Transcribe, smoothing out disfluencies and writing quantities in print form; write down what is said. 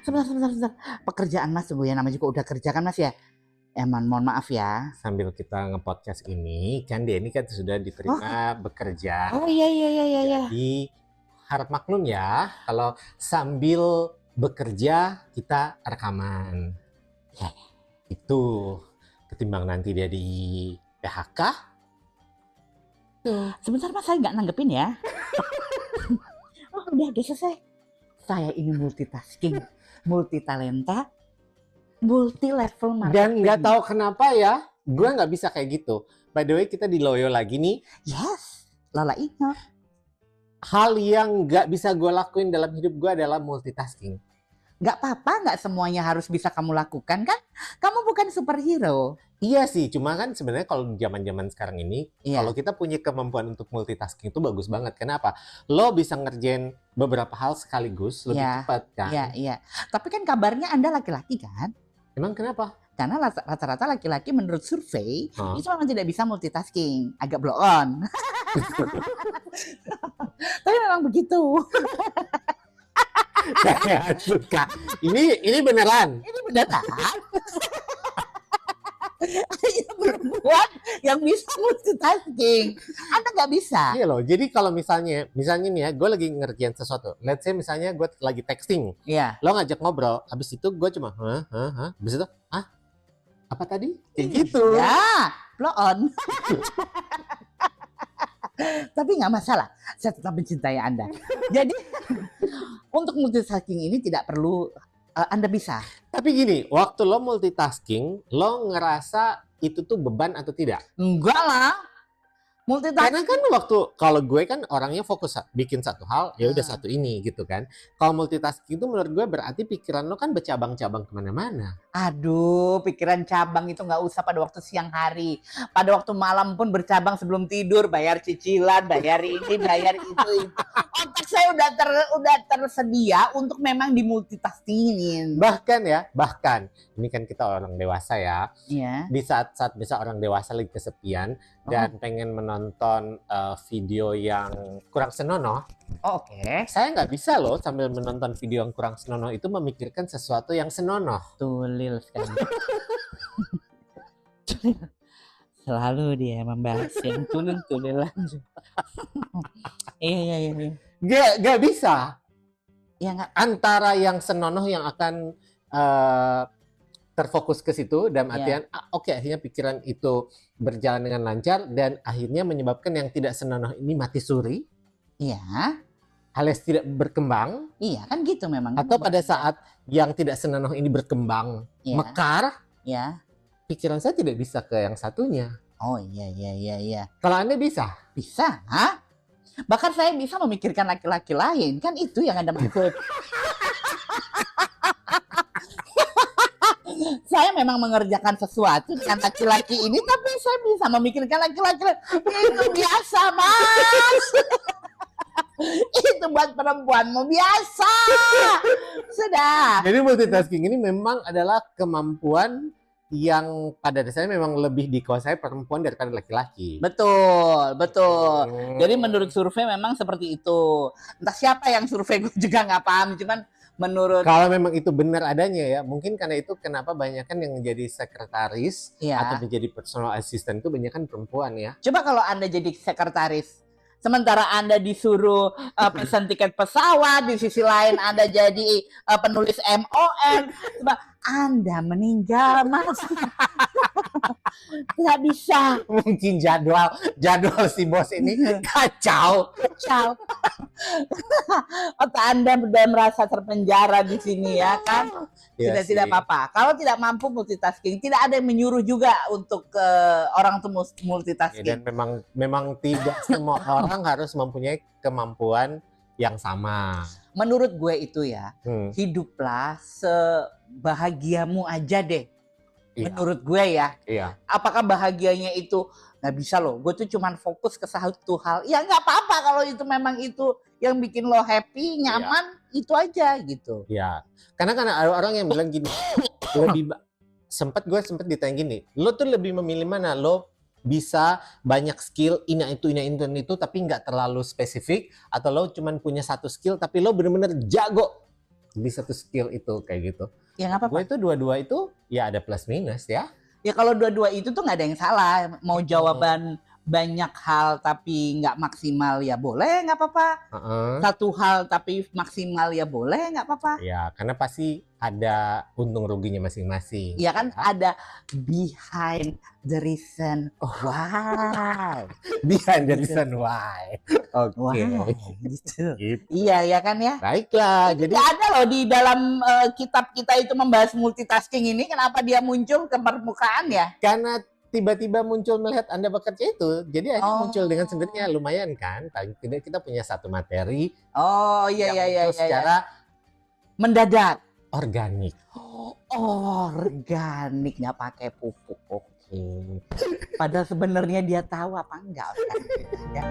sebentar. Pekerjaan Mas tunggu ya, namanya juga udah kerja kan Mas ya. Mohon maaf ya. Sambil kita nge-podcast ini, kan Denny kan sudah diterima bekerja. Oh iya. Jadi harap maklum ya, kalau sambil bekerja kita rekaman. Ya. Itu ketimbang nanti dia di PHK. Sebentar Mas, saya nggak nanggepin ya. Udah selesai. Saya ini multitasking, multitalenta, multi level marketing. Dan nggak tahu kenapa ya, gue nggak bisa kayak gitu. By the way, kita di Loyo lagi nih. Yes, Lala ingat. Hal yang nggak bisa gue lakuin dalam hidup gue adalah multitasking. Nggak apa-apa, nggak semuanya harus bisa kamu lakukan kan? Kamu bukan superhero. Iya sih, cuma kan sebenarnya kalau zaman-zaman sekarang ini, kalau kita punya kemampuan untuk multitasking itu bagus banget. Kenapa? Lo bisa ngerjain beberapa hal sekaligus lebih cepat kan? Iya. Tapi kan kabarnya Anda laki-laki kan? Emang kenapa? Karena rata-rata laki-laki menurut survei itu memang tidak bisa multitasking, agak blow on. Tapi memang begitu. Saya suka. Ini beneran. Ini beneran. Hanya perempuan yang bisa multitasking. Anda nggak bisa. Iya loh. Jadi kalau misalnya nih ya, gue lagi ngerjain sesuatu. Let's say misalnya gue lagi texting. Iya. Lo ngajak ngobrol. Habis itu gue cuma Habis itu apa tadi? Kayak gitu. Ya, blow on. Tapi nggak masalah, saya tetap mencintai Anda. Jadi untuk multitasking ini tidak perlu Anda bisa. Tapi gini, waktu lo multitasking, lo ngerasa itu tuh beban atau tidak? Enggak lah. Karena kan waktu kalau gue kan orangnya fokus bikin satu hal, ya udah satu ini gitu kan. Kalau multitasking itu menurut gue berarti pikiran lo kan bercabang-cabang kemana-mana. Aduh, pikiran cabang itu nggak usah pada waktu siang hari. Pada waktu malam pun bercabang sebelum tidur, bayar cicilan, bayar ini, bayar itu. Otak saya udah tersedia untuk memang dimultitaskingin. Bahkan ini kan kita orang dewasa ya. Iya. Di saat bisa orang dewasa lagi kesepian dan pengen menonton video yang kurang senonoh. Oke. Saya nggak bisa loh sambil menonton video yang kurang senonoh itu memikirkan sesuatu yang senonoh. Tulil sekali. Selalu dia membahas yang tulil-tulilan. Iya. Gak bisa. Ya nggak. Antara yang senonoh yang akan terfokus ke situ dan artian oke, akhirnya pikiran itu berjalan dengan lancar dan akhirnya menyebabkan yang tidak senonoh ini mati suri. Iya. Alias tidak berkembang. Iya kan gitu memang. Atau pada saat yang tidak senonoh ini berkembang, mekar. Ya. Pikiran saya tidak bisa ke yang satunya. Oh iya. Kalau Anda bisa? Bisa? Hah? Bahkan saya bisa memikirkan laki-laki lain. Kan itu yang Anda maksud. Saya memang mengerjakan sesuatu dengan laki-laki ini, tapi saya bisa memikirkan laki-laki lain. Itu biasa, Mas. Itu buat perempuanmu biasa. Sudah. Jadi multitasking ini memang adalah kemampuan yang pada dasarnya memang lebih dikuasai perempuan daripada laki-laki. Betul. Jadi menurut survei memang seperti itu. Entah siapa yang survei, gue juga nggak paham. Cuman menurut, kalau memang itu benar adanya ya, mungkin karena itu kenapa banyak kan yang menjadi sekretaris atau menjadi personal assistant itu banyak kan perempuan ya. Coba kalau Anda jadi sekretaris, sementara Anda disuruh pesan tiket pesawat, di sisi lain Anda jadi penulis MOM, Anda meninggal, Mas. Nggak bisa. Mungkin jadwal si bos ini kacau. Otak Anda sudah merasa terpenjara di sini ya kan? Tidak apa-apa. Kalau tidak mampu multitasking, tidak ada yang menyuruh juga untuk orang itu multitasking. Dan memang tidak semua orang harus mempunyai kemampuan yang sama. Menurut gue itu ya, hiduplah sebahagiamu aja deh. Menurut gue ya. Iya. Apakah bahagianya itu nggak bisa loh? Gue tuh cuman fokus ke satu hal. Ya nggak apa-apa kalau itu memang itu yang bikin lo happy, nyaman, itu aja gitu. Iya. Karena ada orang yang bilang gini, gue sempat ditanya gini, lo tuh lebih memilih mana? Lo bisa banyak skill ini itu tapi nggak terlalu spesifik, atau lo cuman punya satu skill tapi lo bener-bener jago di satu skill itu kayak gitu. Ya nggak apa-apa. Gue itu dua-dua itu ya ada plus minus ya. Ya kalau dua-dua itu tuh nggak ada yang salah. Mau jawaban banyak hal tapi nggak maksimal ya boleh, nggak apa-apa. Satu hal tapi maksimal ya boleh, nggak apa-apa. Ya karena pasti ada untung ruginya masing-masing. Ya kan ada behind the reason why. Behind the reason why. Oke. Why gitu. Gitu. Iya ya kan ya. Baiklah. Jadi Nggak ada loh di dalam kitab kita itu membahas multitasking ini. Kenapa dia muncul ke permukaan ya? karena tiba-tiba muncul melihat Anda bekerja itu, jadi akhirnya Oh. muncul dengan sendirinya, lumayan kan? Paling tidak kita punya satu materi Oh iya yang iya muncul iya. secara Mendadak. organik. Organik, nggak pakai pupuk. Oke. Padahal sebenarnya dia tahu apa enggak. Kan? Ya.